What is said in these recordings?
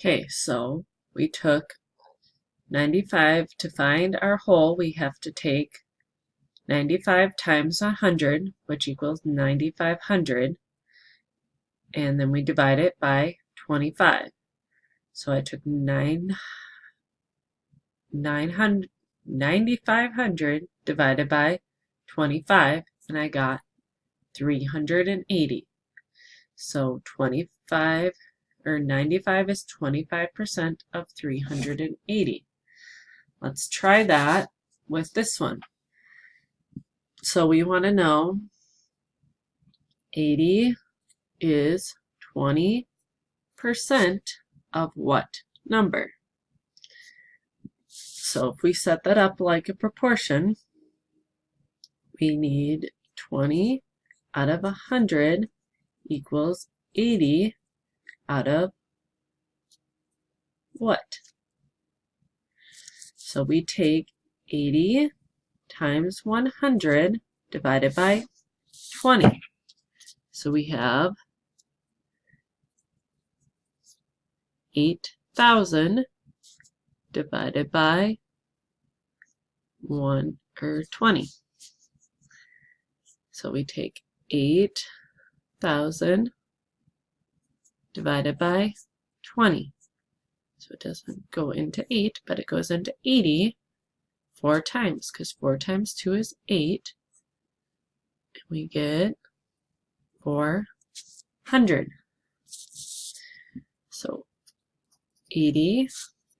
Okay, so we took 95. To find our whole, we have to take 95 times 100, which equals 9,500, and then we divide it by 25. So I took 9,500 divided by 25, and I got 380. So 95 is 25% of 380. Let's try that with this one. So we want to know 80 is 20% of what number? So if we set that up like a proportion, we need 20 out of 100 equals 80 out of what? So we take 80 times 100 divided by 20. So we have 8,000 divided by 20. So we take 8,000 divided by 20. So it doesn't go into 8, but it goes into 80 4 times, because 4 times 2 is 8. And we get 400. So 80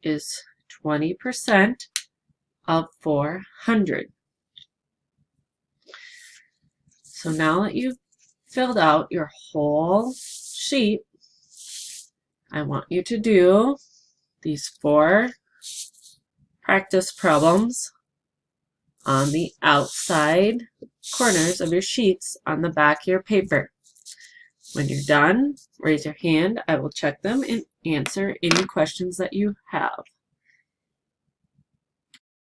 is 20% of 400. So now that you've filled out your whole sheet, I want you to do these 4 practice problems on the outside corners of your sheets on the back of your paper. When you're done, raise your hand. I will check them and answer any questions that you have.